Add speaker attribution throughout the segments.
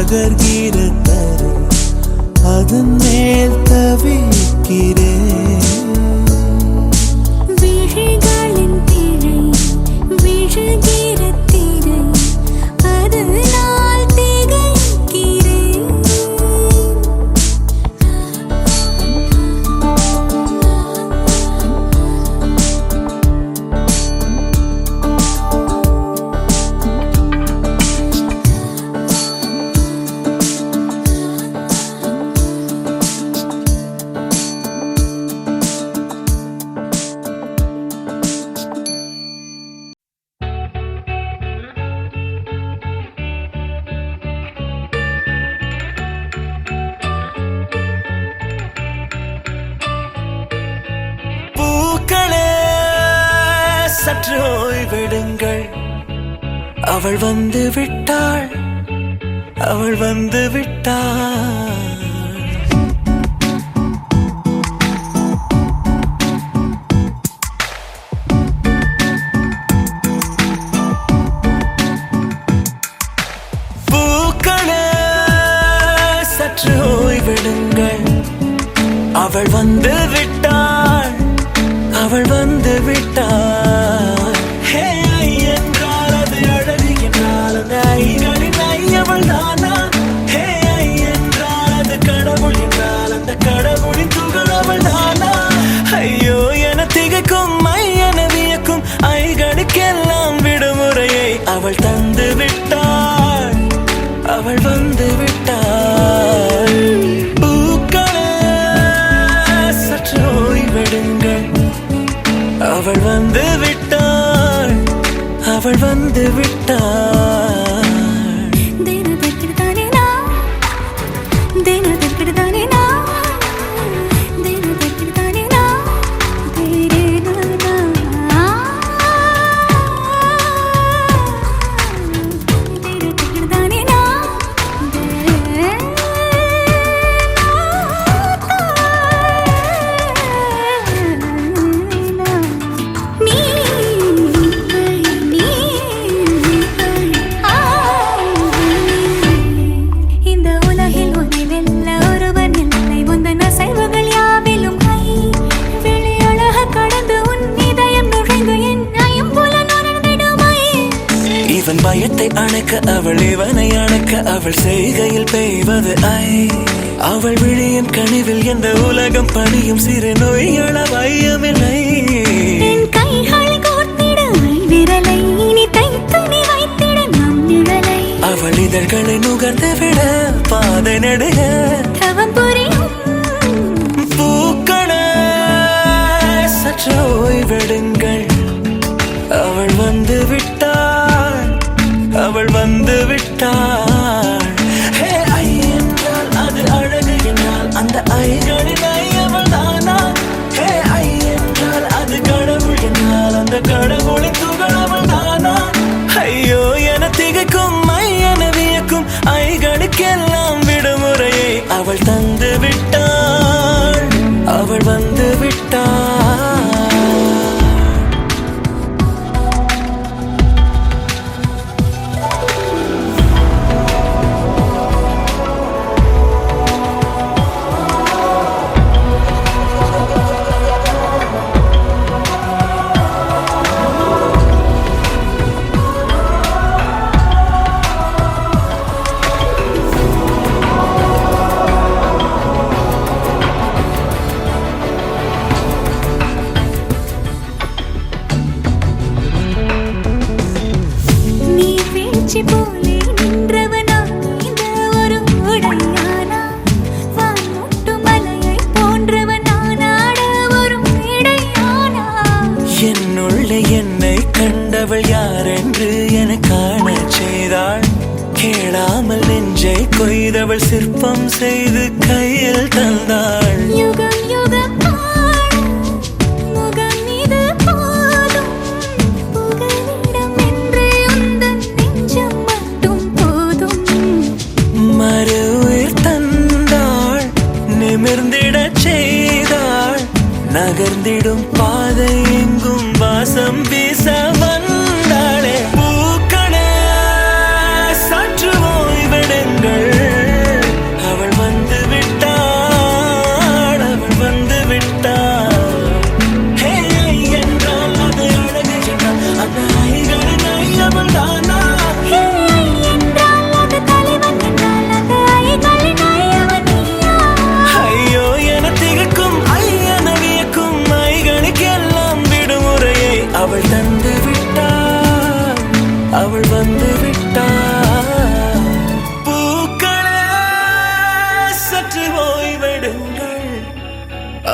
Speaker 1: நகர்கிற தரு அதன் மேல் தவிக்கிறேன்.
Speaker 2: விழிகளின் திரை விழுகிற திரை அதனால் திகைக்கிறேன்.
Speaker 1: சற்று ஓய்வெடுங்கள், அவள் வந்து விட்டாள், அவள் வந்து விட்டாள். பூக்களே சற்று ஓய்வெடுங்கள், அவள் வந்து விட்டாள், அவள் வந்து விட்டாள். ஹே ஐ என்றால் அது அழகு என்றால் அந்த ஐகளின் ஐ அவள் தானா? ஹே ஐ என்றால் அது கடவுள் என்றால் அந்த கடவுளின் துகள் அவள் தானா? ஐயோ என திகைக்கும் ஐ என வியக்கும் ஐகளுக்கெல்லாம் விடுமுறையை அவள் தந்து விட்டாள், அவள் வந்து விட்டாள். பூக்களே சற்று ஓய்வெடுங்கள், அவள் வந்து விட்டாள், அவள் வந்து விட்டாள். இவன் பயத்தை அணைக்க அவள் இவனை அணைக்க அவள் செய்கையில் பெய்வது ஐ. அவள் விழியின் கனிவில் எந்த உலகம் பணியும் சிறு நோய்கள வையமில்லை. அவள் இதழ்களை நுகர்ந்து விட பாதை நடுக பூக்களே சற்று ஓய்வெடுங்கள், அவள் வந்து விட்டாள், அவள் வந்து விட்டாள். ஹே ஐ என்றால் அது அழகு என்றால் அந்த ஐகளின் ஐ அவள் தானா? ஹே ஐ என்றால் அது கடவுள் என்றால் அந்த கடவுளின் துகள் அவள் தானா? ஐயோ என திகைக்கும் ஐ என வியக்கும் ஐகளுக்கெல்லாம் விடுமுறையை அவள் தந்து விட்டாள், அவள் வந்து விட்டாள். என்னுள்ளே என்னை கண்டவள் யாரென்று என காண செய்தாள். கேளாமல் நெஞ்சை கொய்தவள் சிற்பம் செய்து கையில் தந்தாள்.
Speaker 2: யுகம் யுகம்
Speaker 1: நகர்ந்திடும் பாதை எங்கும் வாசம் வீச வந்தாளே. பூக்களே சற்று ஓய்வெடுங்கள், அவள் வந்து விட்டாள். பூக்களே சற்று ஓய்வெடுங்கள்,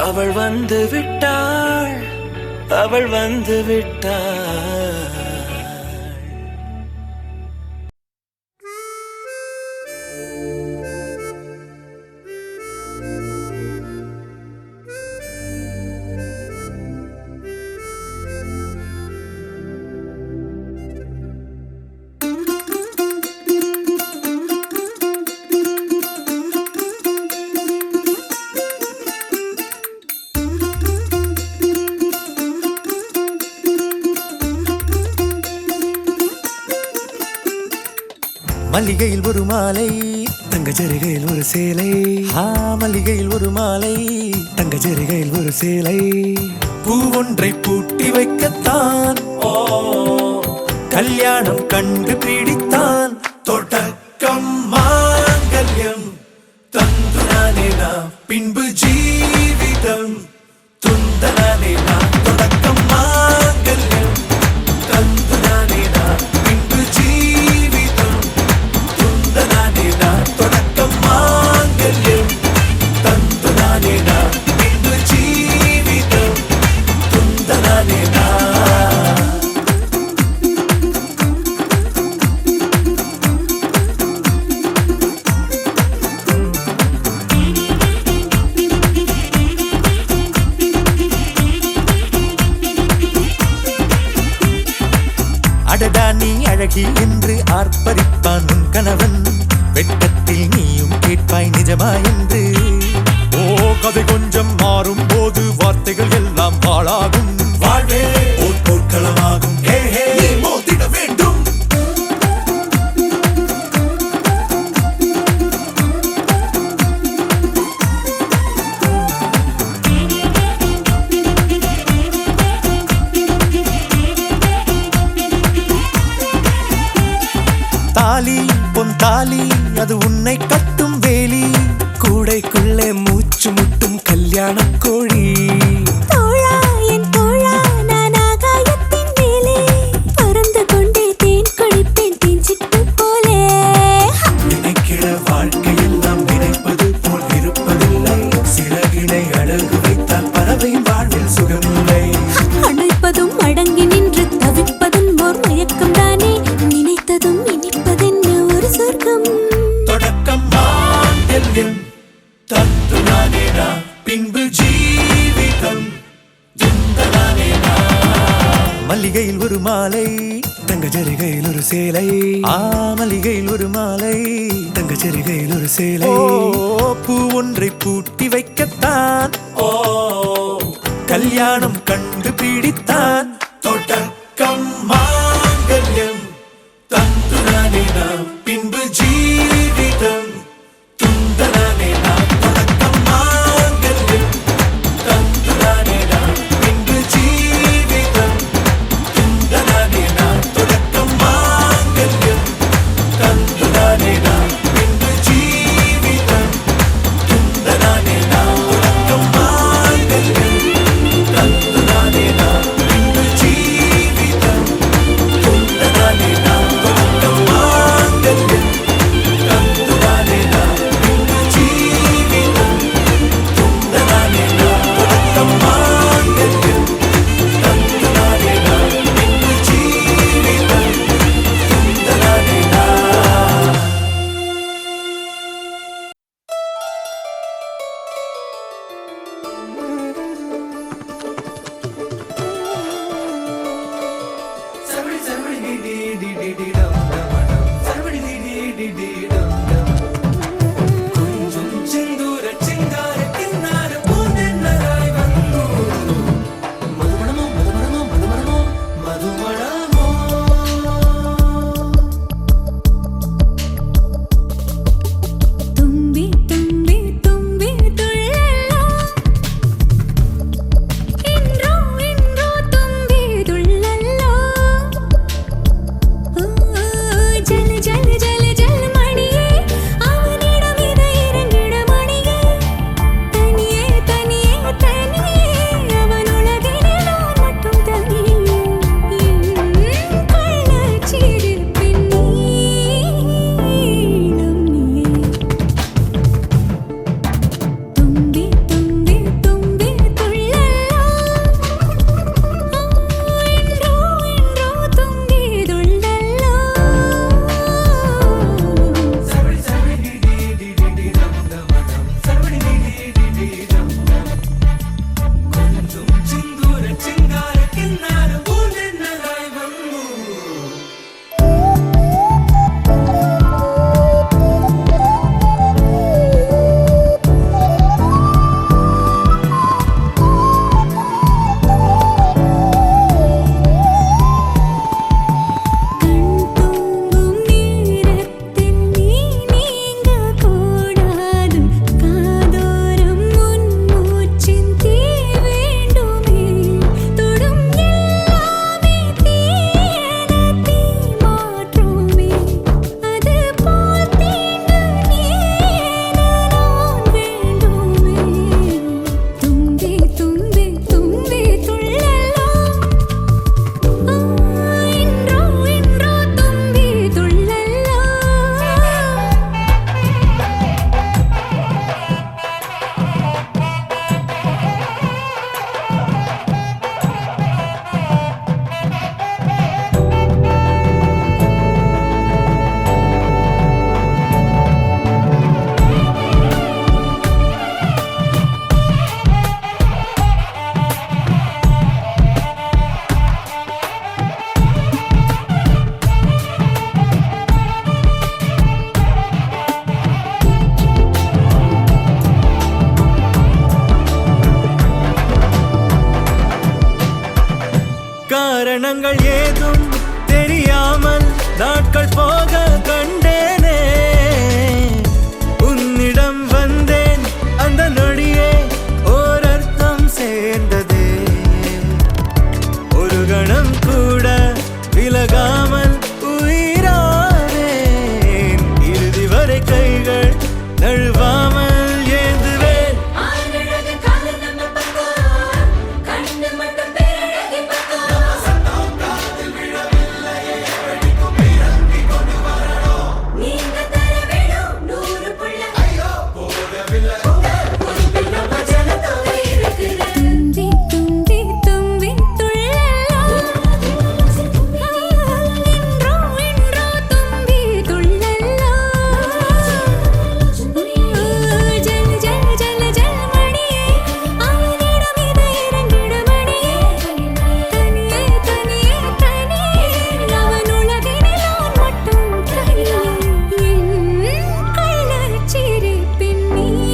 Speaker 1: அவள் வந்து விட்டாள், அவள் வந்து விட்டாள்.
Speaker 3: மல்லிகையில் ஒரு மாலை,
Speaker 1: தங்க ஜரிகையில் ஒரு சேலை,
Speaker 3: மல்லிகையில் ஒரு மாலை,
Speaker 1: தங்க ஜரிகையில் ஒரு சேலை.
Speaker 3: பூ ஒன்றை பூட்டி வைக்கத்தான் கல்யாணம் கண்டு பிடித்தான். தொடக்கம் மாங்கல்யம் தந்துனானே நாம், பின்பு ஜீவிதம் துந்தனானே நாம். தொடக்கம் மாங்கல்யம் தந்துனானே நாம், பின்பு ஜீவிதம் துந்தனானே நாம். தொடக்கம் மாங்கல்யம் தந்துனானே நாம், பின்பு ஜீவிதம் துந்தனானே நாம். அடடா நீ அழகி என்று ஆர்ப்பரிப்பான் உன் கணவன், வெட்கத்தில் நீயும் கேட்பாய் நிஜமா என்று. ஓ கதை கொஞ்சம் மாறும் போது வார்த்தைகள் எல்லாம் பாழாகும். வாழ்வே ஓர் போர்க்களமாகும். ஹே ஹே மோதிட வேண்டும். தாலி பொன் தாலி, அது உன்னை கட்டும் வேலி.
Speaker 1: கூடைக்குள்ளே மூச்சு முட்டும் கல்யாண கோழி.
Speaker 2: தோழா என் தோழா, நான் ஆகாயத்தின் மேலே பறந்து கொண்டே தேன் குடிப்பேன் தேன்சிட்டு போலே.
Speaker 3: நினைக்கிற வாழ்க்கையில் நாம் நினைப்பது போல் இருப்பதில்லை. சிறகினை அழகு வைத்தால் பறவையின் வாழ்வில் சுகமில்லை.
Speaker 2: அணைப்பதும் அடங்கி நின்று தவிப்பதும் ஓர் மயக்கம் தானே, நினைத்ததும் இனிப்பதென்ன ஒரு சொர்க்கம்.
Speaker 3: தொடக்கம் மாங்கல்யம் தந்துனானே நாம், பின்பு ஜீவிதம் துந்தனானே நாம். மல்லிகையில் ஒரு மாலை,
Speaker 1: தங்க ஜரிகையில் ஒரு சேலை,
Speaker 3: மல்லிகையில் ஒரு மாலை,
Speaker 1: தங்க ஜரிகையில் ஒரு சேலை.
Speaker 3: பூ ஒன்றை பூட்டி வைக்கத்தான் கல்யாணம் கண்டு பிடித்தான். தொடக்கம் மாங்கல்யம் தந்துனானே நாம், பின்பு ஜீவிதம் துந்தனானே நாம். தொடக்கம் மாங்கல்யம் தந்துனானே நாம், பின்பு ஜீவிதம் துந்தனானே நாம். தொடக்கம் மாங்கல்யம் தந்துனானே நாம், பின்பு ஜீவிதம் துந்தனானே நாம். தொடக்கம் மாங்கல்யம் தந்துனானே நாம், பின்பு ஜீவிதம் துந்தனானே நாம். தொடக்கம் மாங்கல்யம் தந்துனானே நாம், பின்பு ஜீவிதம் துந்தனானே நாம். தொடக்கம் மாங்கல்யம் தந்துனானே நாம், பின்பு ஜீவிதம் துந்தனானே நாம்.
Speaker 2: தும்பி தும்பி தும்பி துள்ளலா, இன்றோ இன்றோ தும்பி துள்ளலா. ஜல் ஜல் ஜல் ஜல் மணி
Speaker 1: தடங்கள் ஏதும் தெரியாமல் நாட்கள் போக கண்டேனே. உன்னிடம் வந்தேன் அந்த நொடியே ஓர் அர்த்தம் சேர்ந்ததே. ஒரு கணம் கூட விலகாமல் உயிரானேன். இறுதி வரை கைகள் நழுவாமல் ஏந்துவேன்.
Speaker 2: தும்பி தும்பி தும்பி துள்ளலாம். இன்றோ இன்றோ தும்பி துள்ளலாம். ஜல் ஜல் ஜல் ஜல் மணியே ஆயிரம் இது இரண்டிட மணியே. தனியே தனியே தனியே அவன் உலகினில் நான் மட்டும் தனியே. என் கள்ளச்சிரிப்பின் நீளம்.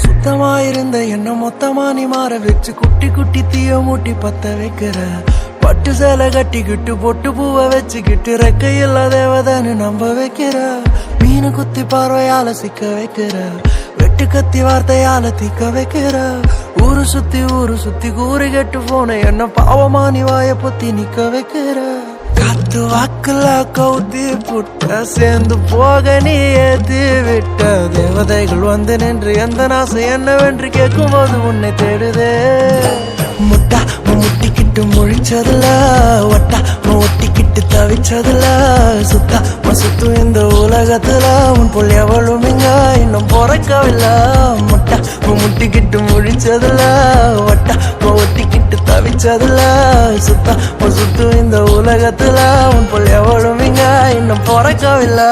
Speaker 1: சுத்தமாயிருந்த என்ன மொத்தமா நீ மாற வச்சு குட்டி குட்டி தீய மூட்டி பத்த வைக்கிற. பட்டு சேலை கட்டிக்கிட்டு பொட்டு பூவை வச்சுக்கிட்டு ரெக்கையில்லா தேவதான்னு நம்ப வைக்கிற. மீனு குத்தி பார்வையால சிக்க வைக்கிற. வெட்டு கத்தி வார்த்தையால தீக்க வைக்கிற. ஊரு சுத்தி கூறி கெட்டு போன என்ன பாவமா நீ வாய பொத்தி நிக்க வைக்கிற. காத்து வாக்குல கவுத்தி புட்ட சேர்ந்து போக நீ ஏத்தி விட்ட. தேவதைகள் வந்து நின்று எந்த நாசை என்னவென்று கேட்கும் போது உன்னை தேடுதே. முட்டா முட்டிக்கிட்டு முழிச்சதுல ஒட்டா ஒட்டிக்கிட்டு தவிச்சதுல சுத்தா சுத்து இந்த உலகத்துல உன் போல் எவளும் இங்க இன்னும் பிறக்கவில்லை. முட்டா முட்டிக்கிட்டு முழிச்சதுல ஒட்டா ஒட்டிக்கிட்டு தவிச்சதுல சுத்தா சுத்து இந்த உலகத்துல உன் போல் எவளும் இங்க இன்னும் பிறக்கவில்லை.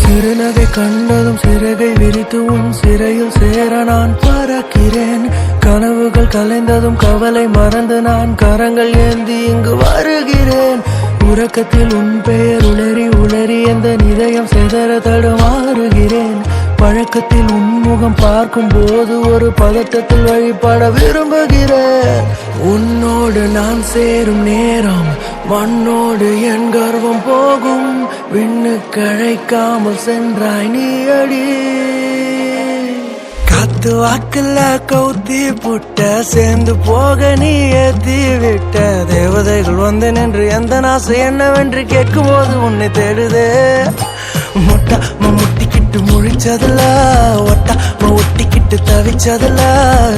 Speaker 1: சிறுநகை கண்டதும் சிறகை விரித்து உன் சிறையில் சேர நான் பறக்கிறேன். கனவுகள் கலைந்ததும் கவலை மறந்து நான் கரங்கள் ஏந்தி இங்கு வருகிறேன். உறக்கத்தில் உன் பெயர் உளறி உளறி எந்த இதயம் சிதற தடுமாறுகிறேன். பழக்கத்தில் உன்முகம் பார்க்கும் போது ஒரு பதட்டத்தில் வழிபட விரும்புகிறேன். உன்னோடு நான் சேரும் நேரம் மண்ணோடு என் கர்வம் போகும். விண்ணுக்கு அழைக்காமல் சென்றாய் நீ அடி. காத்து வாக்குல கவுத்தி புட்ட சேர்ந்து போக நீ ஏத்தி விட்ட. தேவதைகள் வந்து நின்று எந்த நாசை என்னவென்று கேட்கும் போது உன்னை தேடுதே. முட்டா முட்டிக்கிட்டு முழிச்சதுல ஒட்டா ஒட்டிக்கிட்டு தவிச்சதுல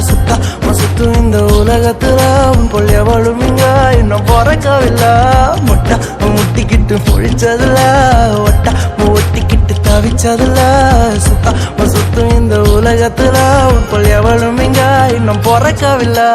Speaker 1: சுத்தா சுத்து இந்த உலகத்துல உன் போல் எவளும் இங்க இன்னும் பிறக்கவில்லை. முட்டா முட்டிக்கிட்டு முழிச்சதுல ஒட்டா ஒட்டிக்கிட்டு தவிச்சதுல சுத்தா சுத்து இந்த உலகத்துல உன் போல் எவளும் இங்க இன்னும் பிறக்கவில்லை.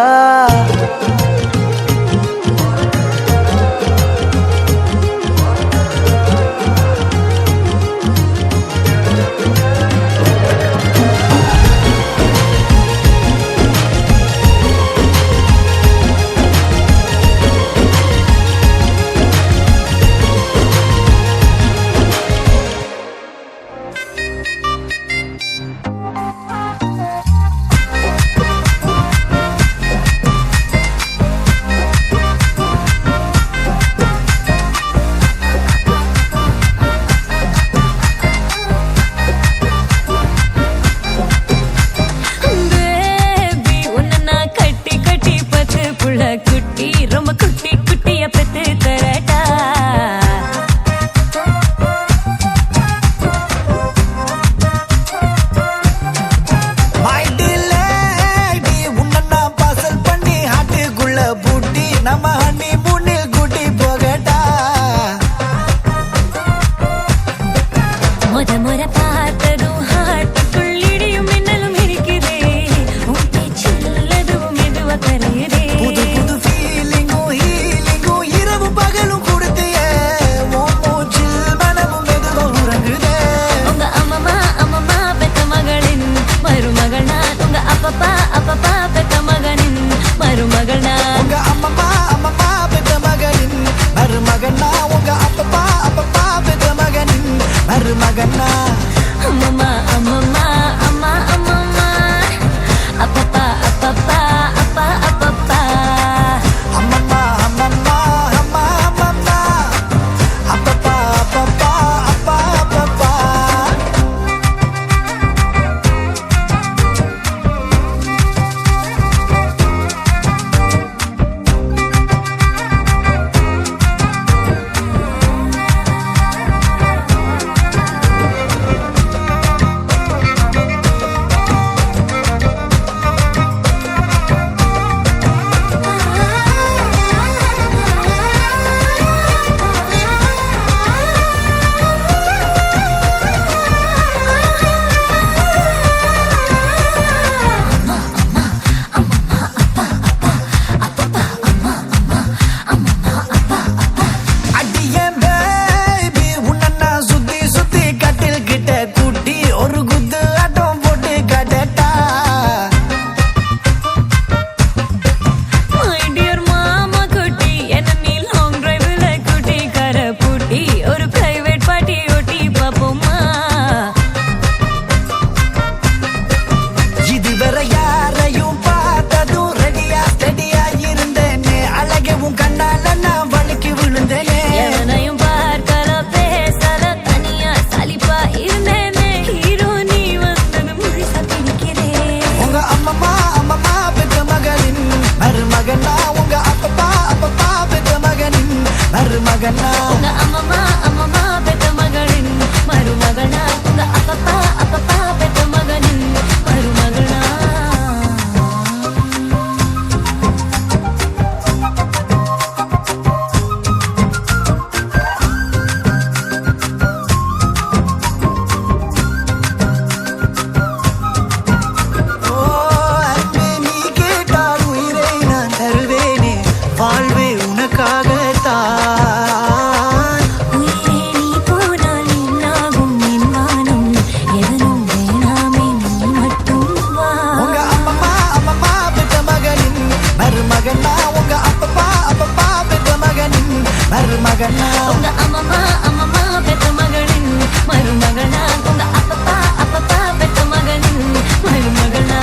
Speaker 1: மருமகனா
Speaker 2: உங்க அம்மம்மா அம்மம்மா பெத்த மகளின் மருமகனா உங்க அப்பப்பா அப்பப்பா பெத்த மகனின் மருமகனா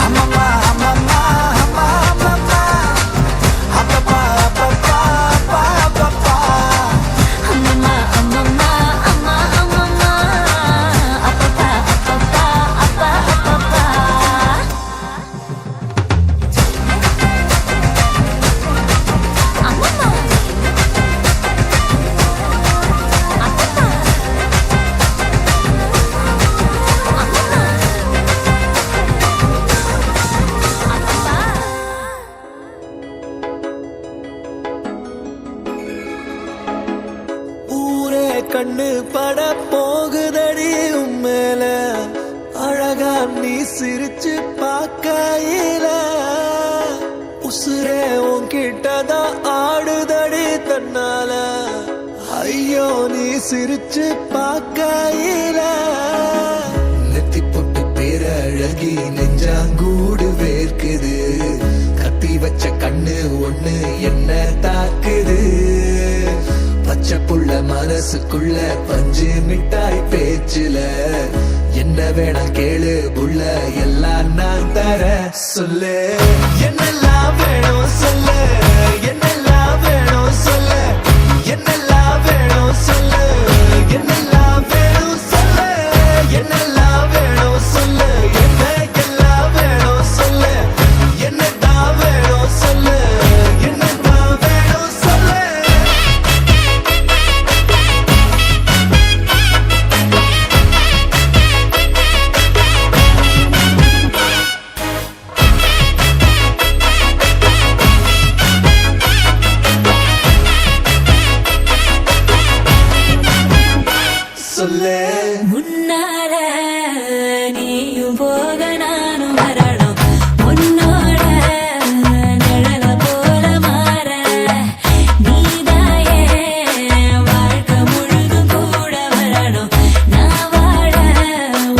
Speaker 1: அம்மம்மா அம்மம்மா அம்மா அம்மம்மா அப்பப்பா அப்பப்பா அப்பா அப்பப்பா
Speaker 2: அம்மம்மா அம்மம்மா அம்மா அம்மம்மா அப்பப்பா அப்பப்பா அப்பா அப்பப்பா அம்மம்மா அப்பப்பா அம்மம்மா அப்பப்பா
Speaker 1: ஊரே கண்ணு பட போகுதடி உம்மேல அழகா நீ சிரிச்சு பார்க்கையில உசுரே உன்கிட்டதான் ஆடுதடி தன்னால ஐயோ நீ சிரிச்சு பார்க்கையில நெத்தி பொட்டு பேரழகி நெஞ்சாங்கூடு வேர்க்குது கத்தி வச்ச கண்ணு ஒண்ணு என்ன தாக்குது பச்சை புள்ள மனசுக்குள்ள பஞ்சு மிட்டாய் பேச்சுல என்ன வேணா கேளு புள்ள எல்லாம் நான் தர சொல்லு என்னெல்லாம் வேணும் சொல்லு என்னெல்லாம் வேணும் சொல்லு என்னெல்லாம் வேணும் சொல்லு என்னெல்லாம் வேணும் சொல்லு என்னெல்லாம் வேணும் சொல்லு என்ன எல்லாம் வேணும் சொல்லு என்னதான் வேணும் சொல்லு என்னதான் வேணும் சொல்லு சொல்லு
Speaker 2: முன்னால நீயும் போக நானும் வரணும் உன்னோட நிழல போல மாற நீதாயே வாழ்க்கை முழுதும் கூட வரணும் நான் வாழ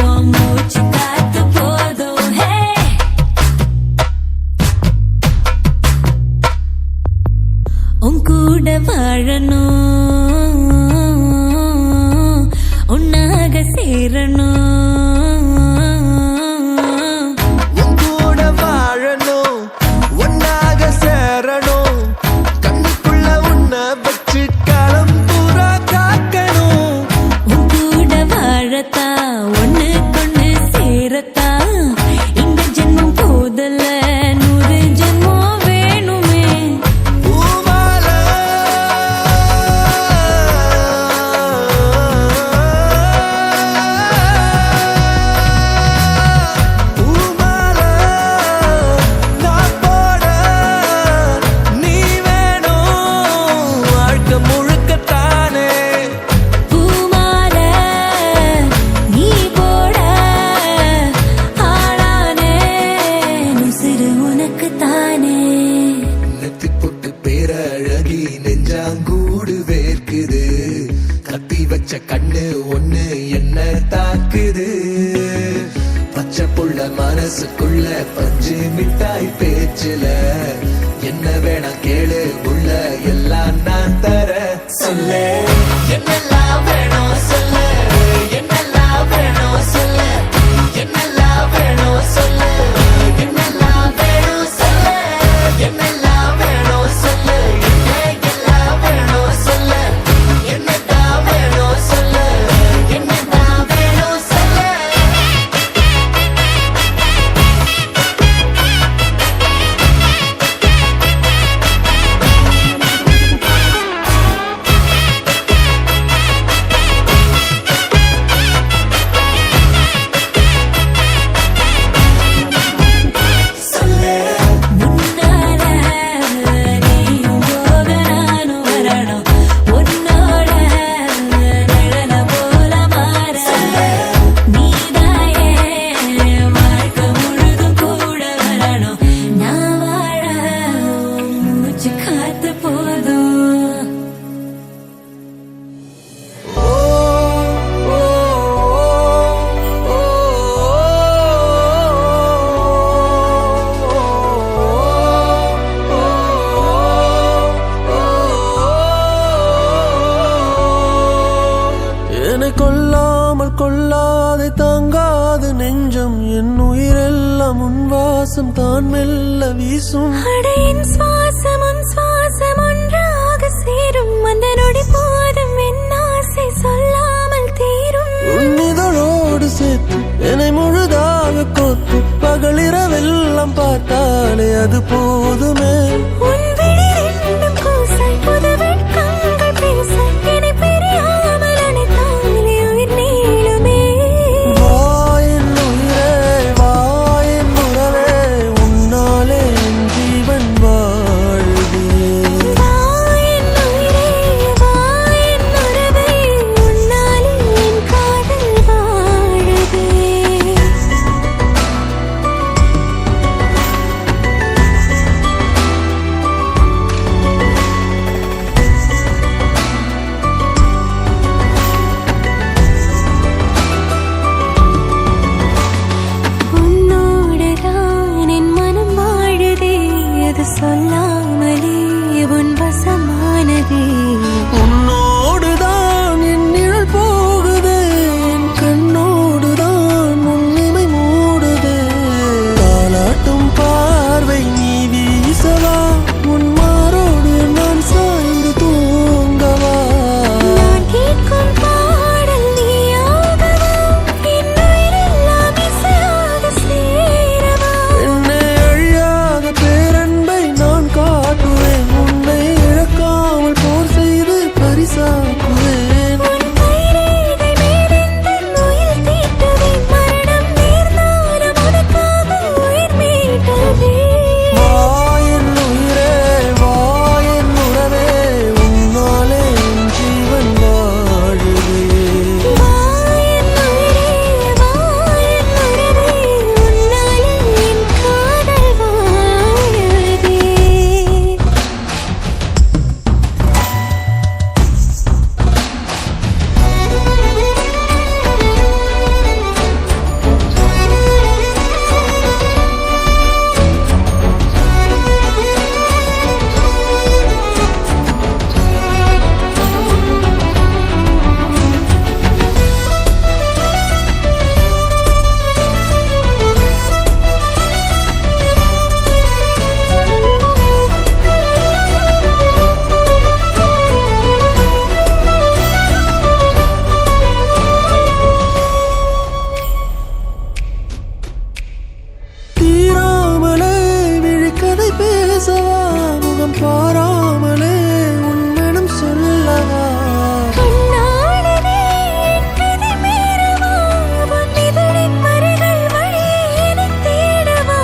Speaker 2: உன் மூச்சு காத்து போதும் ஹே உன் கூட வாழணும் உன்னாக சேரணும்
Speaker 1: உன் கூட வாழணும் ஒன்னாக சேரணும் கண்ணுக்குள்ள உன்னை வச்சு காலம் பூரா காக்கணும்
Speaker 2: உன் கூட வாழத்தான் ஒண்ணு கொண்டு சேரத்தான் இந்த ஜென்மம் போதல்ல 100 ஜென்மம் வேணுமே
Speaker 1: பூமால பூமால நான் போட நீ வேணும் வாழ்க்கை முழுக்கத்தானே
Speaker 2: பூமால நீ போட ஆளானே உசிறு உனக்கு தானே
Speaker 1: நெத்தி பொட்டு பேரழகி நெஞ்சாங்கூடு வேர்க்குது கத்தி வச்ச கண்ணு ஒண்ணு என்ன தாக்குது பச்சை புள்ள மனசுக்குள்ள பஞ்சு மிட்டாய் பேச்சுல என்ன வேணா கேளு உள்ள எல்லாம் நான் தர சொல்லு என்னெல்லாம் வேணும் சொல்லு என்னெல்லாம் வேணும் சொல்லு என்னெல்லாம் வேணும் சொல்லு என்னெல்லாம் வேணும் சொல்லு என்னெல்லாம் வேணும் சொல்லு என்ன எல்லாம் வேணும் சொல்லு என்னதான் வேணும் சொல்லு என்னதான் வேணும் சொல்லு வாசம் தான் மெல்ல வீசும்.
Speaker 2: அடையின் சுவாசமும் சுவாசம் ஒன்றாக சேரும். அந்த நொடி போதும் என் ஆசை சொல்லாமல் தீரும்.
Speaker 1: உன்னிதழோடு சேர்த்து என்னை முழுதாக கோத்து பகலிரவெல்லாம் பார்த்தாலே அது போதுமே.
Speaker 2: உன் விழி ரெண்டும் கூச புது வெட்கங்கள் பேச என்னை பிரியாமல் அணைத்தாலே உயிர் நீளுமே.
Speaker 1: வா என் உயிரே, வா என் உறவே, உன்னாலே என் ஜீவன் வாழுதே.
Speaker 2: வா என் உயிரே, வா என் உறவே, உன்னாலே என் காதல் வாழுதே. உன்னோடுதான் என் மனம் வாழுதே. அது சொல்லாமலே உன் வசமானதே.
Speaker 1: உன்னோடுதான் என் நிழல் போகுதே, என் கண்ணோடுதான் உன்னிமை மூடுதே. தாலாட்டும் பார்வை நீ வீசவா, உன் மாரோடு நான் சாய்ந்து தூங்கவா.
Speaker 2: நான் கேட்கும் பாடல் நீயாகவா, என் உயிரெல்லாம் இசையாக சேரவா.
Speaker 1: என்னை அழியாத பேரன்பை நான் காட்டுவேன், உன்னை இழக்காமல் போர் செய்து பரிசாக்குவேன்.
Speaker 2: உன் கைரேகை மேலெந்தன் உயிர் தீட்டுவேன். மரணம் நேர்ந்தாலும் உனக்காக உயிர் மீட்டுவேன்.
Speaker 1: வா என் உயிரே, வா என் உறவே, உன்னாலே என் ஜீவன் வாழுதே.
Speaker 2: வா என் உயிரே, வா என் உறவே, உன்னாலே என் காதல் வாழுதே.
Speaker 1: தீராமலே விழிக்கதை பேசவா, முகம் பாராமலே உன் மனம் சொல்லவா.
Speaker 2: கண்ணாளனே என் விதி மீறவா, உன் இதழின் வரிகள் வழியே என்னைத் தேடவா.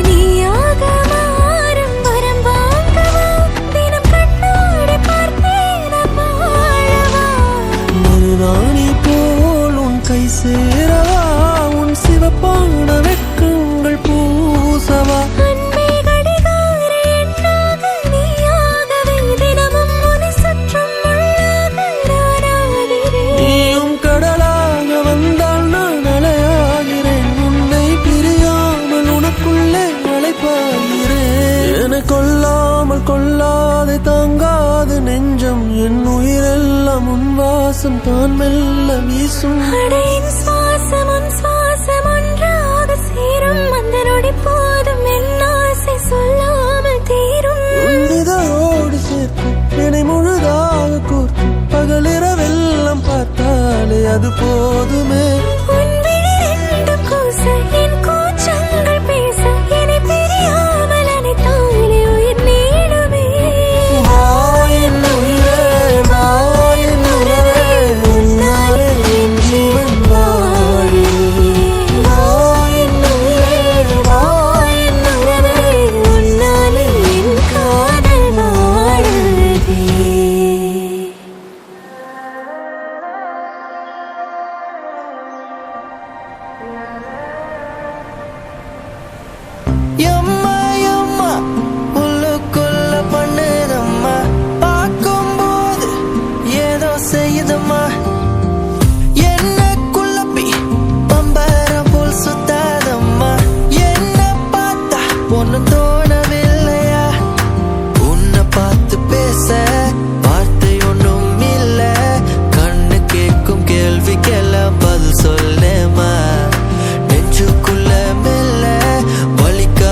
Speaker 2: நீயாக மாறும் வரம் வாங்கவா, தினம் கண்ணாடி பார்த்தே நான் வாழவா.
Speaker 1: மருதாணி போல் உன் கை சேரவா, உன் சிவப்பான வெட்கங்கள் பூசவா.
Speaker 2: அன்பே கடிகார எண்ணாக நீயாகவே, தினமும் உன்னை சுற்றும் முள்ளாக நானாகிறேன்.
Speaker 1: நீயும் கடலாக வந்தால் நான் அலையாகிறேன், உன்னை பிரியாமல் உனக்குள்ளே அலைப்பாகிறேன். என கொல்லாமல் கொல்லாതെ தாங்காது நெஞ்சம், என் உயிரெல்லாம் உன் வாசம் தான் மெல்ல வீசும்.
Speaker 2: அடையின் சுவாசமும் சுவாசம் ஒன்றாக சேரும். அந்த நொடி போதும் என் ஆசை சொல்லாமல் தீரும்.
Speaker 1: உன்னிதழோடு சேர்த்து என்னை முழுதாக கோர்த்து பகலிரவெல்லாம் பார்த்தாலே அது போதுமே.
Speaker 2: உன் விழி ரெண்டும் கூச என் கூச்சங்கள் பேச என்னை பிரியாமல் அணைத்தாலே உயிர் நீளுமே.
Speaker 1: வா என் உயிரே, வா என் உறவே, உன்னாலே என் ஜீவன் வாழுதே.
Speaker 2: வா என் உயிரே, வா என் உறவே, உன்னாலே என் காதல் வாழுதே.
Speaker 1: எம்மா எம்மா உள்ளுக்குள்ள பண்ணுதம்மா, பார்க்கும்போது ஏதோ செய்யுதம்மா. என்ன குழப்பி பம்பரம் போல் சுத்தாதம்மா, என்ன பார்த்தா ஒன்னு தோணவில்லையா. உன்னை பார்த்து பேச வார்த்தை ஒன்றும் இல்ல, கண்ணு கேட்கும் கேள்விக்கெல்லாம் பதில் சொல்லேமா. நெஞ்சுக்குள்ள மெல்ல வலிக்க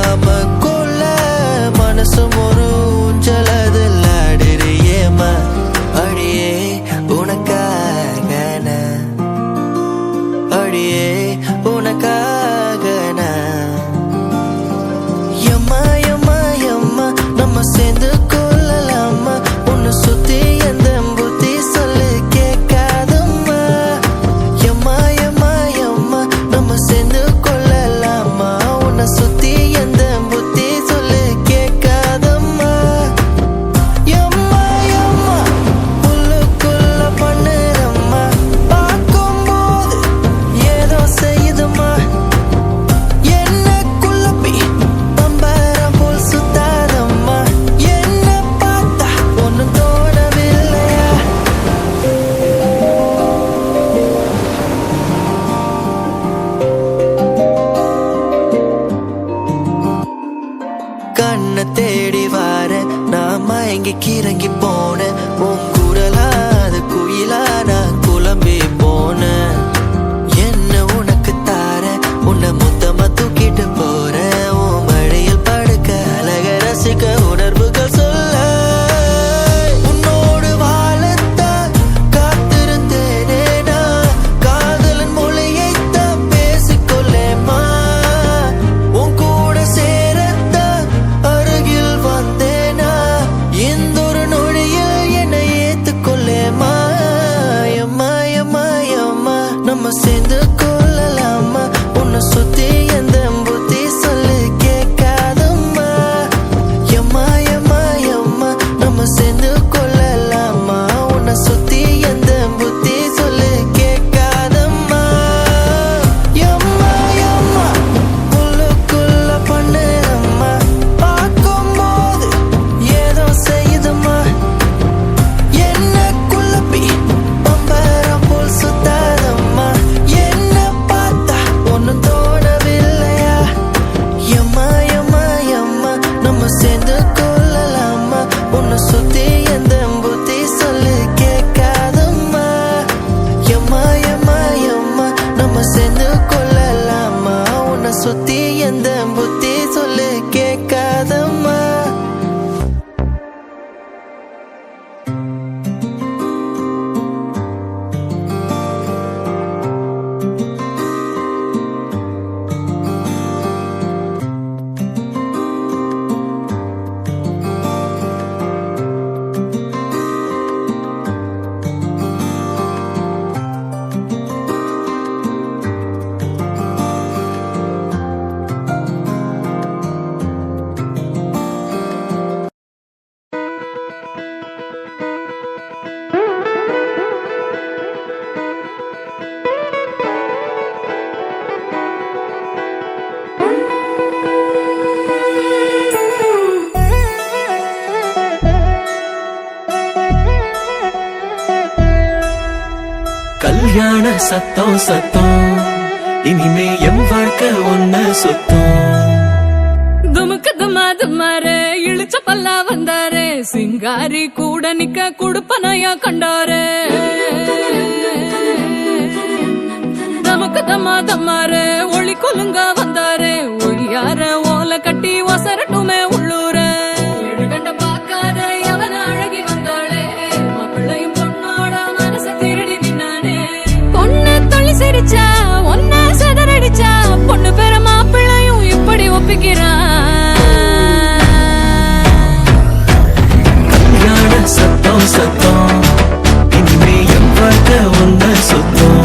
Speaker 1: கண்ணை தேடி வார நான் மயங்கி கிறங்கி போனேன் உன் குரலாத குயிலா நான் குழம்பி போனேன் என்ன உனக்கு தார உன்னை மொத்தமா தூக்கிட்டு போறேன் உன் மழையில் படுக்க அழக ரசிக்க உணர்வுகள் சொல்ல உன்னோடு வாழத்தான் காத்திருந்தேனே நான் காதலன் மொழியைத்தான் பேசிக்கொள்ளேமா உன் கூட சேரத்தான் அருகில் வந்தேனா இந்த ஒரு நொடியில் என்னை ஏத்துக்கொள்ளேமா எம்மா எம்மா எம்மா நம்ம சேர்ந்து கொள்ளலாமா உன்னை சுத்தி எந்த புத்தி சொல்லு கேட்காதம்மா எம்மா எம்மா எம்மா நம்ம சேர்ந்து கொள்ளலாமா உன்னை சுத்தி எந்த புத்தி சொல்லு கேட்காதம்மா எம்மா எம்மா உள்ளுக்குள்ள பண்ணுறம்மா பார்க்கும்போது ஏதோ செய்யுதம்மா என்ன குழப்பி பம்பரம் போல் சுத்தாதம்மா என்ன பார்த்தா ஒன்னும் தோணவில்லையா எம்மா எம்மா எம்மா நம்ம சேர்ந்து கொள்ளலாமா உன்னை சுத்தி எந்த புத்தி சொல்லு கேட்காதம்மா எம்மா எம்மா எம்மா நம்ம சேர்ந்து கொள்ளலாமா உன்னை சுத்தி எந்த புத்தி சொல்லு கேட்காதம்மா
Speaker 4: கல்யாண சத்தம் சத்தம் இனிமே என் வாழ்க்கை ஒன்ன சுத்தம்
Speaker 5: துமுக்கு துமாரு இழுச்ச பல்லா வந்தாரு சிங்காரி கூட நிக்க குடுப்பனையா கண்டாரு நமக்கு தம்மாரு ஒளி கொலுங்க வந்தாரு ஒளியார ஓலை கட்டி ஒசரட்டுமே உள்ளூர கண்ட பாக்காத அவன அழகி வந்தாளே மாப்பிள்ளையும் பொண்ணோட மனச திருடி நின்னானே பொண்ணு தொழில் சிரிச்சா ஒன்ன சதறடிச்சா பொண்ணு பேர மாப்பிள்ளையும் இப்படி ஒப்பிக்கிறான்
Speaker 4: கல்யாண சத்தம் சத்தம் இனிமே என் வாழ்க்கை ஒன்ன சுத்தம்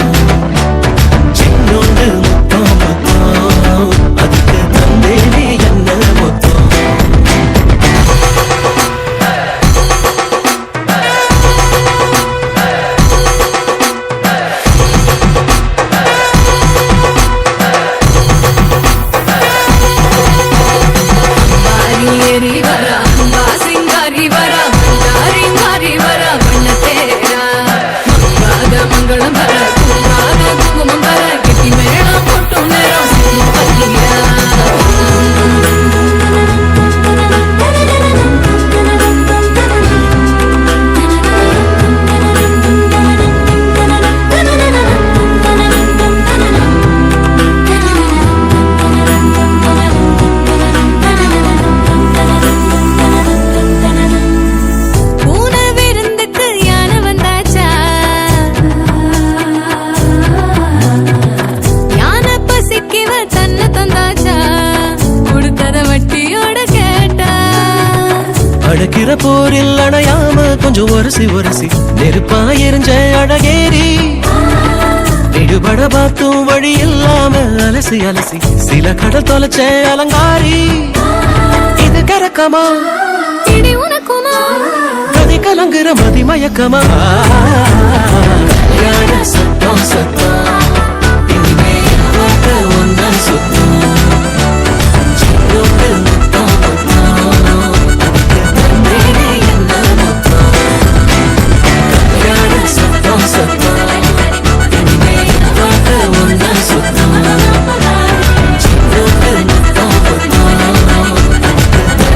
Speaker 4: சின்னொன்று முத்தம் முத்தம் அதுக்கு தந்தேனே என்ன மொத்தம்
Speaker 5: ஏறி வரா சிங்காரி வரா மந்தாரி வரா வண்ண தேரா மங்களம் வர குங்குமம் வர கெட்டி மேளம் போட்டு நேரம் பல்லியா பூனை விருந்துக்கு யானை வந்தாச்சா யானை பசிக்கிவ தன்னை தந்தாச்சா கொடுத்தத வட்டியோட கேட்டா
Speaker 4: அடக்கிற போரில் அணையாம கொஞ்சம் ஒரசி ஒரசி நெருப்பா எரிஞ்ச அழகேரி விடுபட பார்த்தும் வழி இல்லாம அலசி அலசி சில கடல் தொலைச்ச அலங்காரி இது கரக்கமா
Speaker 5: இடி உனக்குமா
Speaker 4: கதி கலங்குற மதி மயக்கமா கல்யாண சத்தம் சத்தம் இனிமே என் வாழ்க்கை ஒன்னா சுத்தம் சின்னொன்று முத்தம் முத்தம் அதுக்கு தந்தேனே என்ன மொத்தம் கல்யாண சத்தம் சத்தம் இனிமே என் வாழ்க்கை ஒன்னா சுத்தம் சின்னொன்று முத்தம் முத்தம் அதுக்கு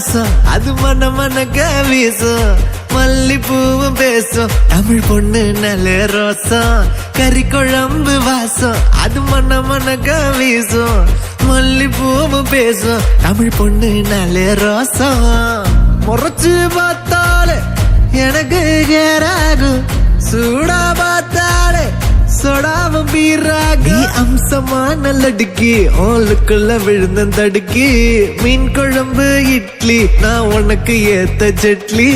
Speaker 1: வாசம் அது மன மனக்க வீசும் மல்லிப்பூவும் பேசும் தமிழ் பொண்ணு நல்ல ரோசம் கறி குழம்பு வாசம் அது மன மனக்க வீசும் மல்லிப்பூவும் பேசும் தமிழ் பொண்ணு நல்ல ரோசம் முறைச்சு பார்த்தாலே எனக்கு கேராகும் சூடா பார்த்தாலே சொடாவும் பீராகி அம்சமா நல்லடுக்கி ஓலுக்குள்ள விழுந்த தடுக்கி மீன் குழம்பு இட்லி நான் உனக்கு ஏத்த சட்லி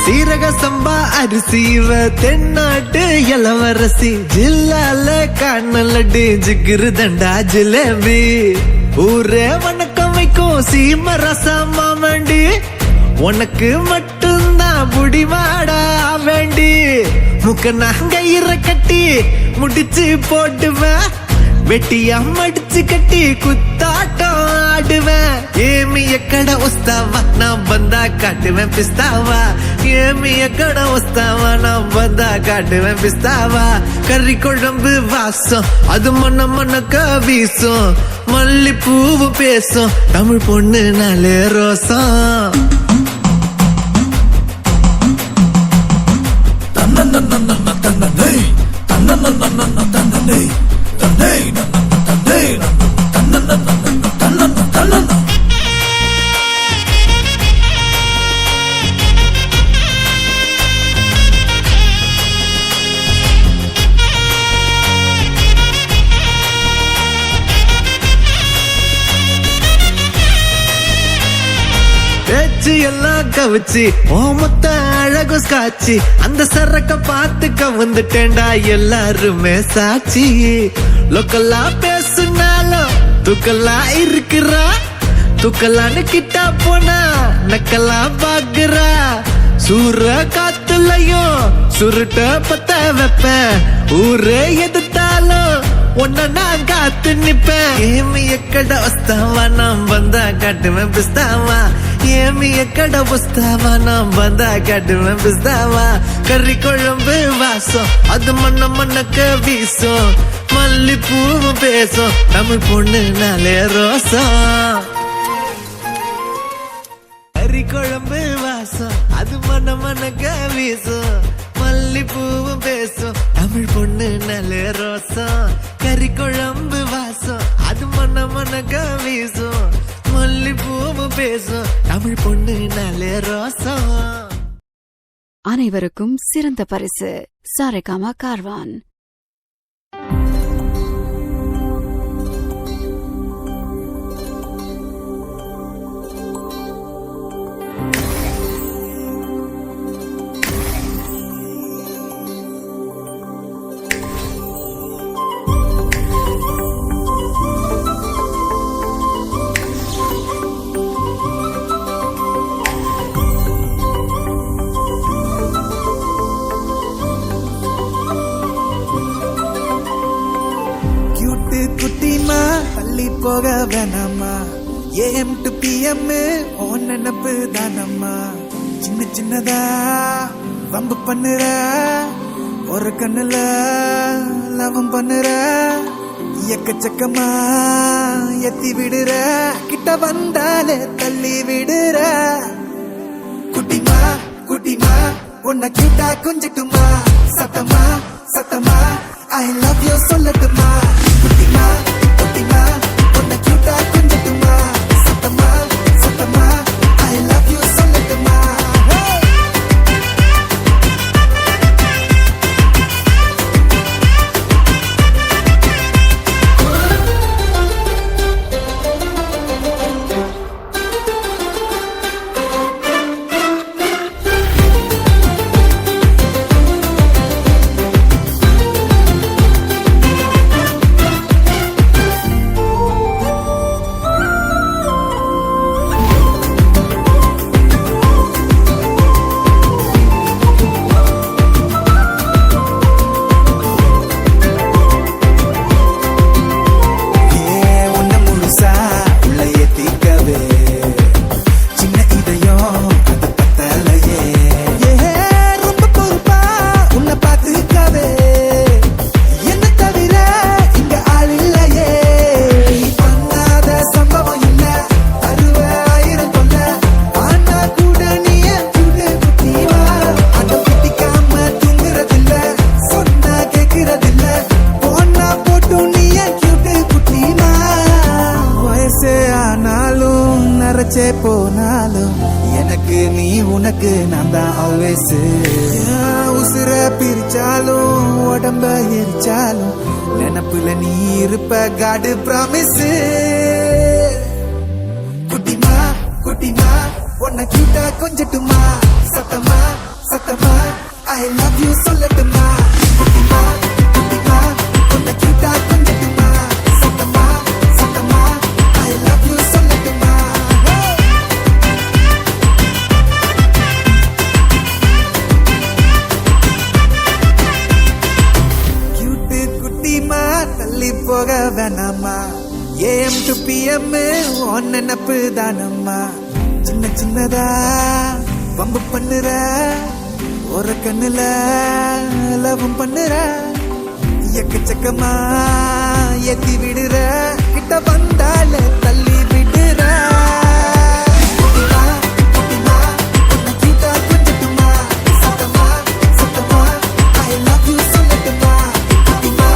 Speaker 1: சீரக சம்பா அரிசிவ தென்னாட்டு இளவரசி ஜில்லால காணலடி ஜிகிரு தண்டா ஜிலேபி ஊரே வணக்கம் வைக்கும் சீம ரசமா வேண்டி உனக்கு மட்டும்தான் புடிவாடா வேண்டி முக்க நாங்கயிற கட்டி முடிச்சு போட்டுவேன் வெட்டியா மடிச்சு கட்டி குத்தாட்டம் ஆடுவேன் ஏமி எக்கட உஸ்தாவா நான் வந்தா காட்டுவேன் பிஸ்தாவா ஏமி எக்கட உஸ்தாவா நான் வந்தா காட்டுவேன் பிஸ்தாவா கறி குழம்பு வாசம் அது மன மனக்க வீசும் மல்லிப்பூவு பேசும் தமிழ் பொண்ணு நாளே ரோசம் எல்லாம் கவிச்சு ஓமத்த அழகு காட்சி அந்த சரக்க பார்த்து கவுந்துட்டேன்டா எல்லாருமே சாட்சி லோக்கல்லா பேசுனாலும் துக்கல்லா இருக்கிறா துக்கல்லான்னு கிட்டா போனா நக்கல்லா பாக்குறா சூற காத்துலயும் சுருட்ட பத்த வைப்பேன் ஊரே எதிர்த்தாலும் உன்ன நான் காத்து நிப்பேன் ஏமி எக்கட வஸ்தாவா நான் வந்தா காட்டுவேன் பிஸ்தாவா ஏமி எக்கட புஸ்தாவா நான் வந்தா காட்டுவேன் பிஸ்தாவா கறி குழம்பு வாசம் அது மண்ண மண்ணக்க வீசும் மல்லிப்பூவு பேசும் தமிழ் பொண்ணு நாளே ரோசம் கறி குழம்பு வாசம் அது மண்ண மண்ணக்க வீசும் மல்லிப்பூவும் பேசும் தமிழ் பொண்ணு நல்ல ரோசம் கறி குழம்பு வாசம் அது மன மனக்க வீசும் மல்லிப்பூவும் பேசும் தமிழ் பொண்ணு நல்ல ரோசம்
Speaker 6: அனைவருக்கும் சிறந்த பரிசு சாரேகாமா கார்வான்.
Speaker 1: போக வேணாமா AM to PM ஓ நினப்பு தானம்மா சின்ன சின்னதா வம்பு பண்ணுற ஒரு கண்ணுல லவம் பண்ணுற எக்கச்சக்கமா எத்தி விடுற கிட்ட வந்தாலே தள்ளி விடுற குட்டிமா குட்டிமா உன்னை கிட்டா கொஞ்சட்டுமா சத்தமா சத்தமா I love you சொல்லட்டுமா குட்டிமா குட்டிமா உன்னை கிட்டா கொஞ்சட்டுமா சத்தமா சத்தமா I love you சொல்லட்டுமா உடம்ப எரிச்சாலும் நினப்புல நீ இருப்ப காடு ப்ராமிஸ். குட்டிமா குட்டிமா உன்னை கிட்ட கொஞ்சட்டுமா, சத்தமா சத்தமா ஐ லவ் யூ சொல்லட்டுமா. குட்டிமா குட்டிமா உன்னை கிட்ட கொஞ்சட்டுமா, சத்தமா சத்தமா ஐ லவ் யூ சொல்லட்டுமா. கியூட்டு குட்டிமா தள்ளி போக வேணாமா, AM to PM உன் நினப்பு தானம்மா. சின்ன சின்னதா வம்பு பண்ணுற ஒரு கண்ணுல லவம் பண்ணுற, எக்கச்சக்கமா ஏத்தி விடுற, கிட்ட வந்தால தள்ளி விடுற. குட்டிமா, குட்டிமா, உன்னை கிட்ட கொஞ்சட்டுமா, சத்தமா, சத்தமா, I love you சொல்லட்டுமா. குட்டிமா,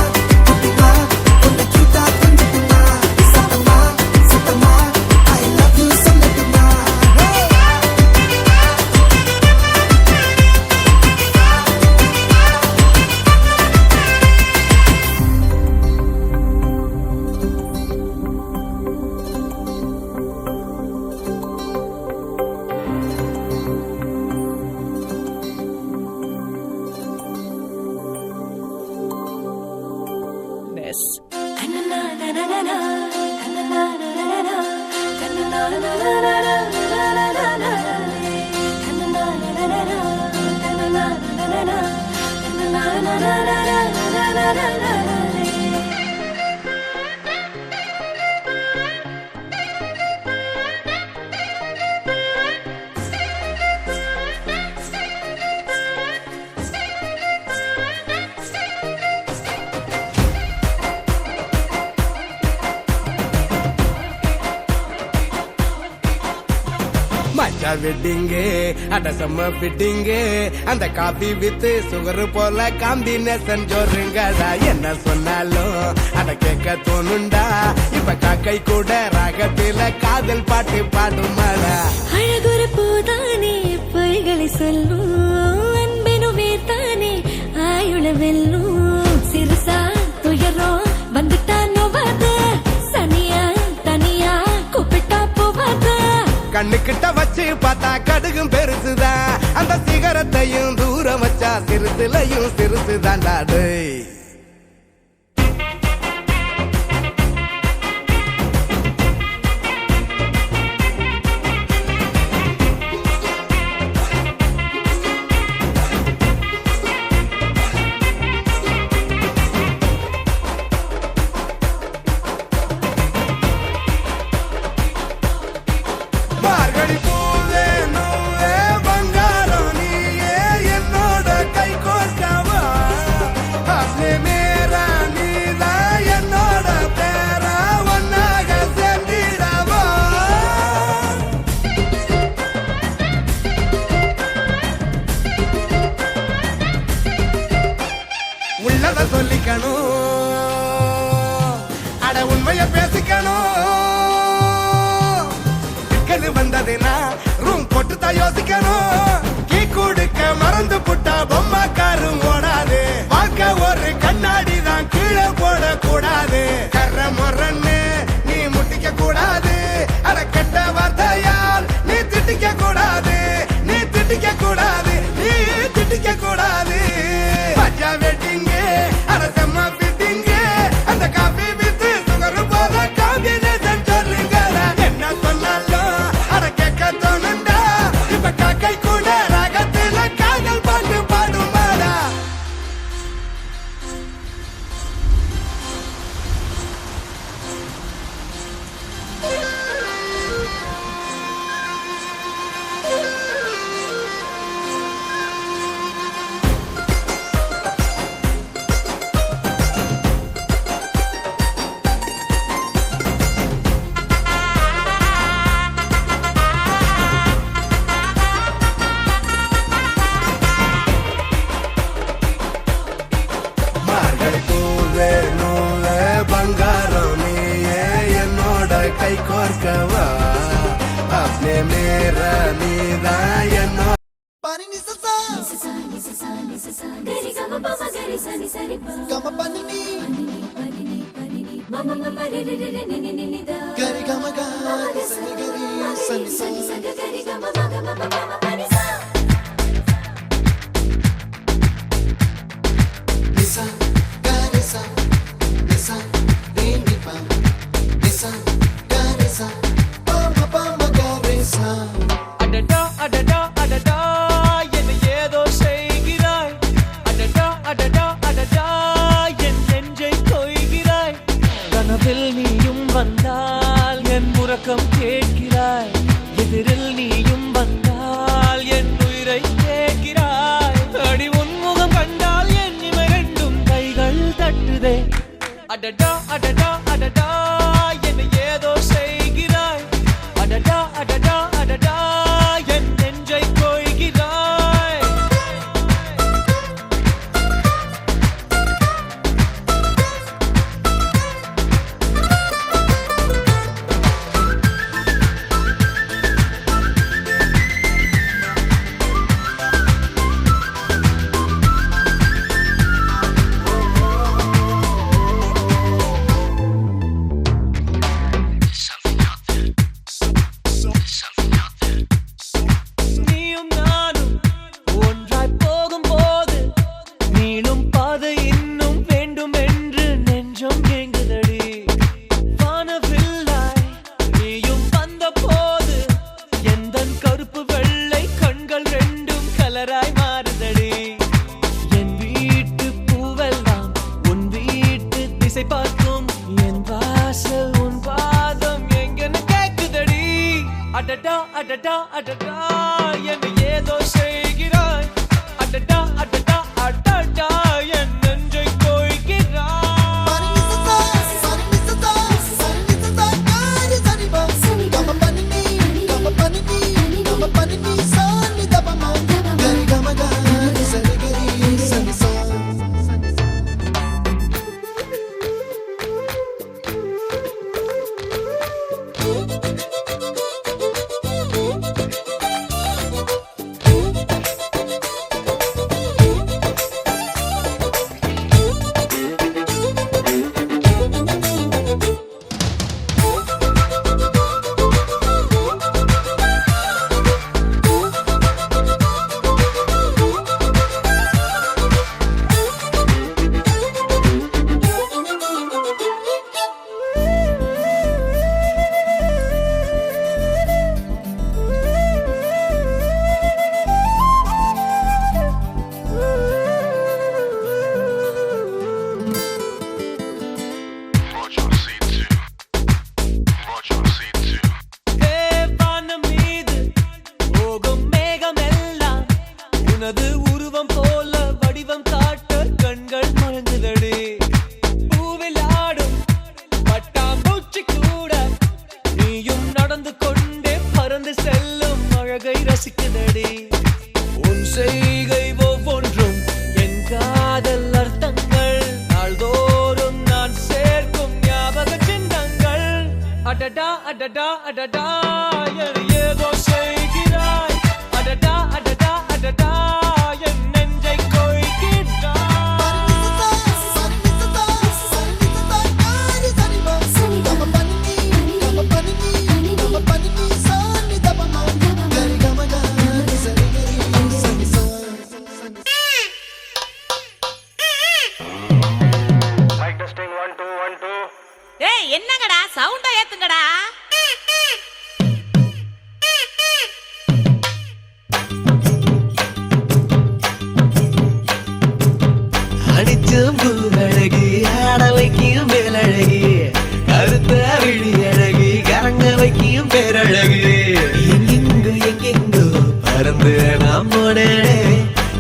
Speaker 1: குட்டிமா, உன்னை கிட்ட கொஞ்சட்டுமா, சத்தமா, சத்தமா, I love you சொல்லட்டுமா.
Speaker 7: மச்சா வெட்டிங்கு அட செம்ம ஃபிட்டிங்கு, அந்த காபி வித் சுகர் போல காம்பினேஷன் ஜோருங்கடா. என்ன சொன்னாலும் அட கேட்க தோணுண்டா, இப்ப காக்கை கூட ராகத்தில காதல் பாட்டு பாடுமாடா.
Speaker 2: அழகுற போதானே பொய்களை சொல்லும், அன்பெனுமே தானே ஆயுள வெல்லும். சிறுசா துயரம் வந்துட்டா நோவாத, சனியா தனியா கூப்பிட்டா போவாத.
Speaker 7: கண்ணுக்கிட்ட வச்சு பார்த்தா கடுகும் பெருசுதான், அந்த சிகரத்தையும் தூரம் வச்சா சிறுசுலையும் சிறுசுதான்டா டேய். மார்கழி பூவே நூவே பங்காரம் நீயே என்னோட கை கோர்க்கவா, அப்னே மேரா நீதா என்னோட பேரா ஒன்னாக சேர்ந்திடவா. உள்ளத சொல்லிக்கணும், அட உண்மைய பேசிக்கணும். வந்ததுனா ரூம் போட்டு தான் யோசிக்கணும், கீ கொடுக்க மறந்து புட்டா பொம்மை காரும் ஓடாது. வாழ்க்கை ஒரு கண்ணாடி தான் கீழே போட கூடாது. கர்ற முறன்னு நீ முட்டிக்க கூடாது, அட கெட்ட வார்த்தையால் நீ திட்டிக்க கூடாது, நீ திட்டிக்க கூடாது, நீ திட்டிக்க கூடாது. பஜா வெட்டிங்கு அட செம்ம ஃபிட்டிங்கு, அந்த காபி வித்து சுகர் போல காம்பினேஷன் சொல்லுங்கடா. என்ன சொன்னாலும் தோணுண்டா, இப்ப காக்கை கூட ராகத்தில காதல் பாட்டு பாடுமாடா. கை கோர்க்கவா, அப்னே மேரா நீதா என்னோ.
Speaker 8: அடடா அடடா அடடா என்னை ஏதோ செய்கிறாய் அடடா அடடா அடடா என் நெஞ்சை கொய்கிறாய் கனவில் நீயும் வந்தால் என் உறக்கம் கேட்கிறாய் எதிரில் நீயும் வந்தால் என் உயிரை கேட்கிறாய் அடி உன்முகம் கண்டால் என் இமை ரெண்டும் கைகள் தட்டுதே அடடா அடடா அடடா என்னை ஏதோ செய்கிறாய் அடடா அடடா அடடா என் நெஞ்சை கொய்கிறாய் நீயும் நானும் ஒன்றாய் போகும்போது நீளும் பாதை இன்னும் வேண்டும் என்று நெஞ்சம் ஏங்குதடி வானவில்லாய் நீயும் வந்த போது எந்தன் கருப்பு வெள்ளை கண்கள் ரெண்டும் கலராய் மாறுதடி என் வீட்டு பூவெல்லாம் உன் வீட்டு திசை பார்க்கும் என் வாசல் உன் பாதம் எங்கன்னு கேக்குதடி அடடா அடடா அடடா என்னை ஏதோ செய்கிறாய் அடடா அடடா அடடா என் நெஞ்சை கொய்கிறாய் வானம் மீது போகும் மேகமெல்லாம் உனது உருவம் போல வடிவம் காட்ட கண்கள் மறந்துதடி பூவில் ஆடும் பட்டாம்பூச்சி கூட நீயும் நடந்து கொண்டே பறந்து செல்லும் அழகை ரசிக்குதடி உன் செய்கை ஒவ்வொன்றும் என் காதல் அர்த்தங்கள் நாள்தோறும் நான் சேர்க்கும் ஞாபக சின்னங்கள் அடடா அடடா அடடா என்னை ஏதோ செய்கிறாய் அடடா அடடா அடடா என் நெஞ்சை கொய்கிறாய்
Speaker 9: ஏய் என்னங்கடா சவுண்ட ஏத்துங்கடா
Speaker 1: அடிச்சும் பூவழகி ஆட வைக்கும் மேலழகி கருத்த விழி அழகி கரங்க வைக்கும் பேரழகு எங்கெங்கோ பறந்து நாம் போனேனே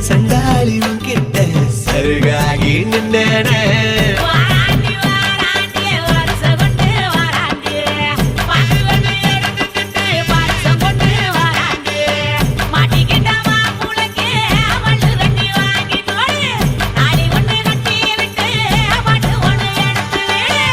Speaker 1: சண்டாளி கிட்ட சருகாகி நின்றேனே
Speaker 9: வாராண்டி வாராண்டி வருஷம் கொண்டு வாராண்டி பாட்டு கொண்டு எடுத்துக்கிட்டு வருஷம் கொண்டு வாராண்டி மாட்டிக்கிட்ட மாப்பிளைக்கு மண்ணு தண்ணி வாங்கி தோடு தாலி ஒண்ணு கட்டி விட்டு பாட்டு ஒண்ணு எடுத்து விடு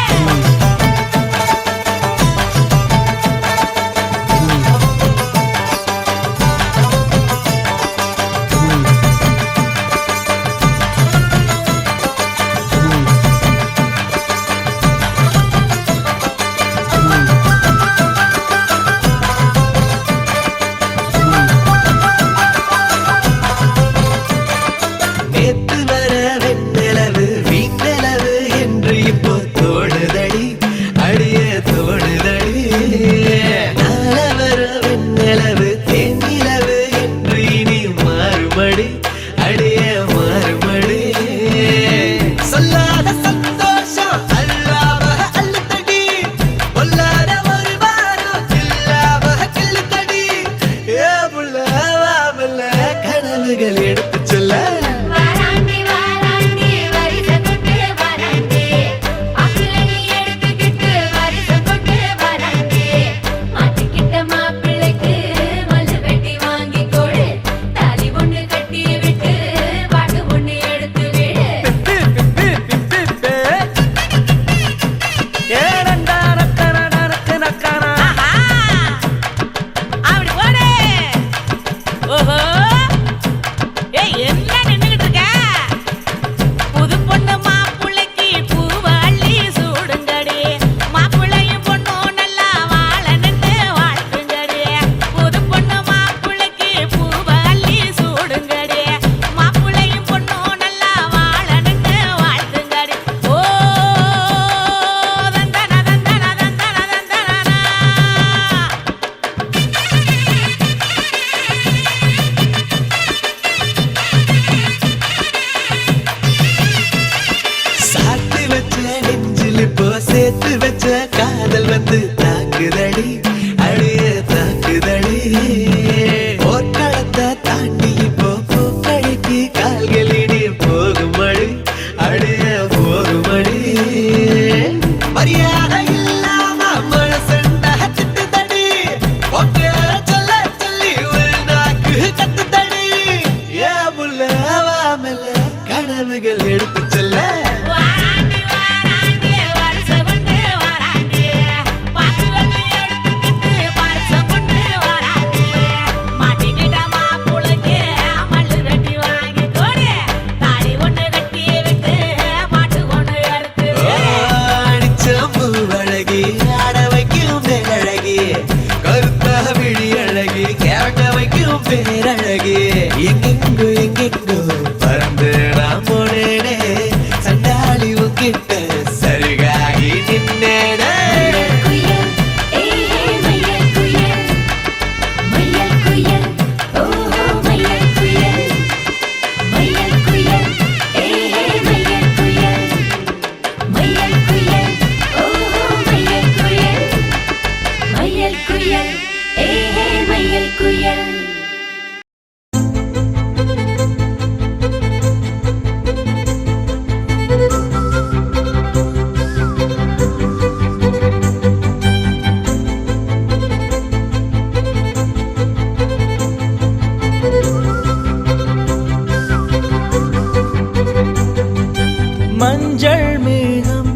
Speaker 1: மேகம்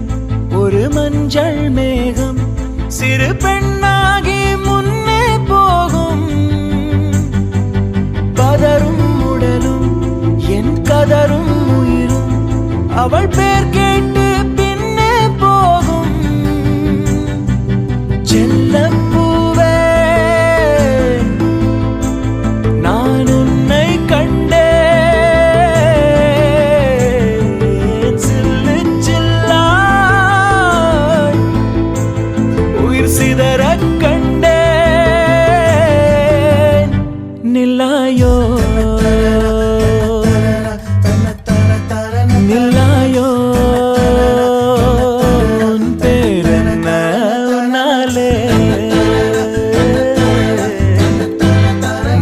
Speaker 1: ஒரு மஞ்சள் மேகம் சிறு பெண்ணாகி முன்னே போகும் பதரும் உடலும் என் கதரும் உயிரும் அவள் பேர் கேட்டு பின்னே போகும் செல்லப்பூவே நான் உன்னை கண்டேன் சில்லு சில்லாய் உயிர் சிதறக் கண்டேன் நில்லாயோ நில்லாயோ உன் பேரென்ன உன்னாலே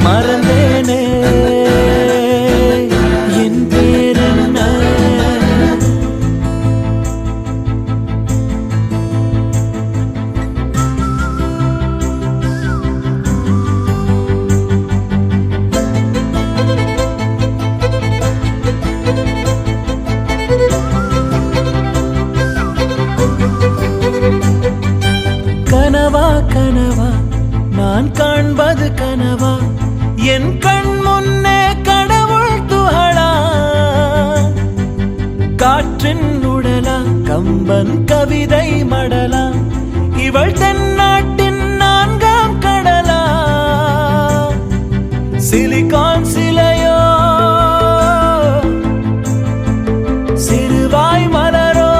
Speaker 1: மறந்தேனே என் பேரென்ன கனவா கனவா நான் காண்பது கனவா என் கண் முன்னே கடவுள் துகளா காற்றின் உடலா கம்பன் கவிதை மடலா இவள் தென்னாட்டின் நான்காம் கடலா சிலிகான் சிலையோ சிறுவாய் மலரோ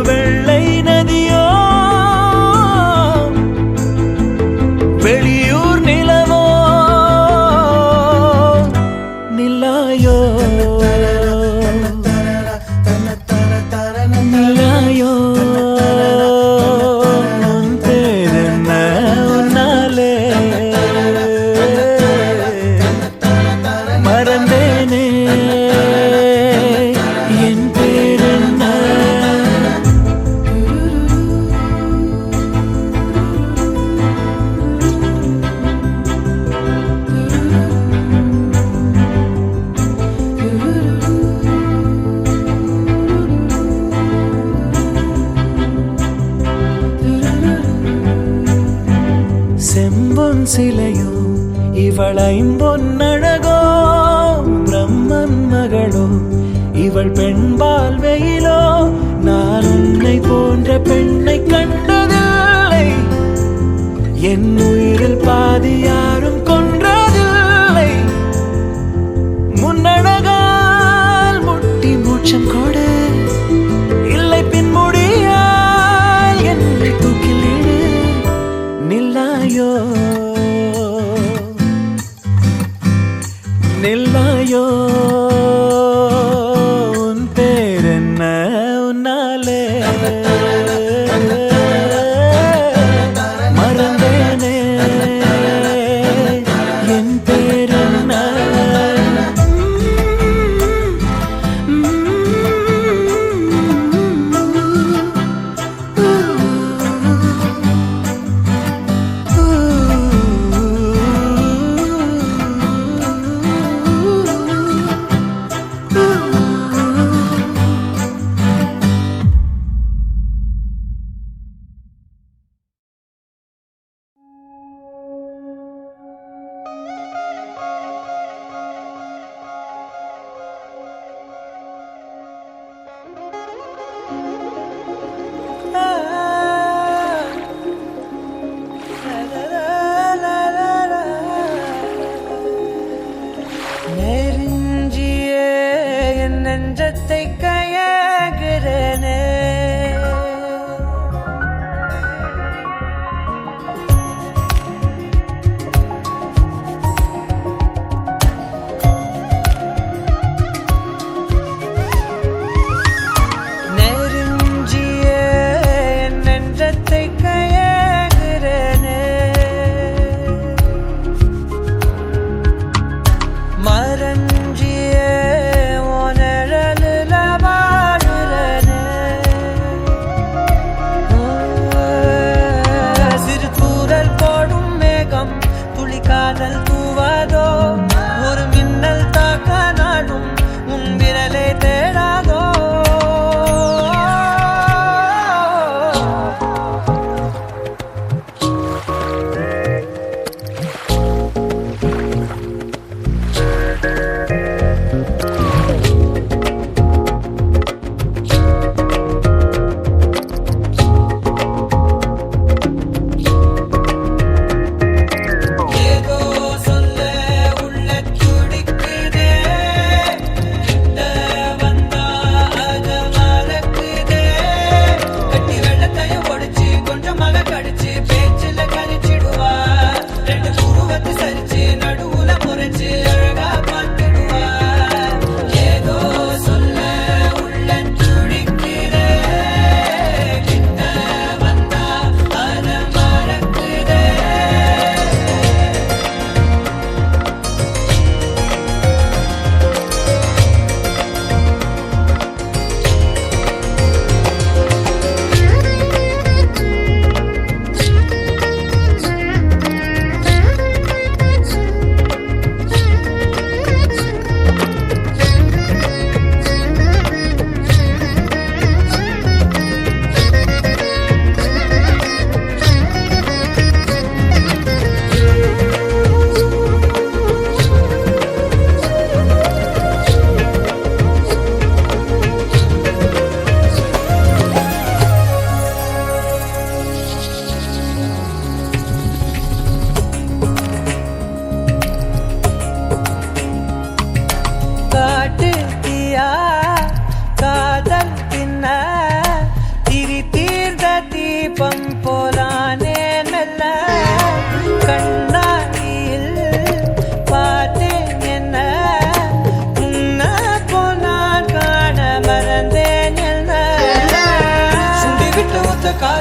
Speaker 1: வெள்ளை நதியோ வெளியூர் நிலவோ நில்லாயோ நில்லாயோ உன் பேரென்ன உன்னாலே மறந்தேனே என் பேரென்ன செம்பொன் சிலையோ இவள் ஐம்பொன்னழகோ பிரம்மன் மகளோ இவள் பெண்பால் வெயிலோ நான் உன்னை போன்ற பெண்ணை கண்டதில்லை என் உயிரில் பாதி யாரும் கொன்றதில்லை முன்னழகால் முட்டி மூச்சம் கொடு இல்லை பின்முடியால் என்னை தூக்கிலிடு நில்லாயோ நில்லாயோ உன் பேரென்ன உன்னாலே மறந்தேனே என் பேரென்ன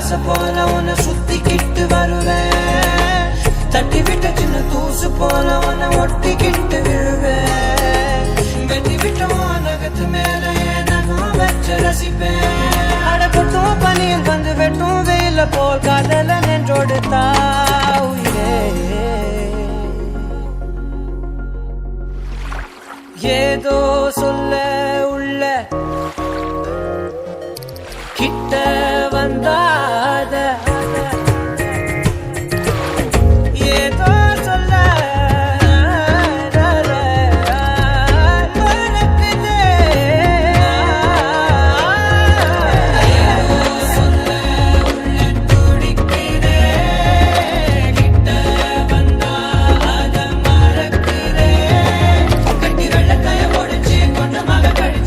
Speaker 1: ஆசை போல உன்னை சுத்திக்கிட்டு வருவேன், தட்டி விட்ட சின்ன தூசு போல உன்னை ஒட்டிக்கிட்டு விழுவேன், வெட்டி விட்ட நகத்து மேல நகம் வச்சு ரசிப்பேன். அடப்பட்டும் பனியில் வந்து வெட்டும் வெயில போல் காதல நின்றோடு தாயே. ஏதோ சொல்ல உள்ள கிட்ட வந்தாத, ஏதோ சொல்ல மறக்குதே. ஏதோ சொல்ல உள்ள துடிக்குதே, கிட்ட வந்தாத மறக்குதே, கட்டி வெள்ளக்காய ஒடிச்சு கொஞ்சமாக கழிச்சு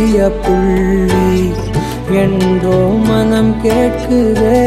Speaker 1: புதிய புள்ளி என்றோ மனம் கேட்குதே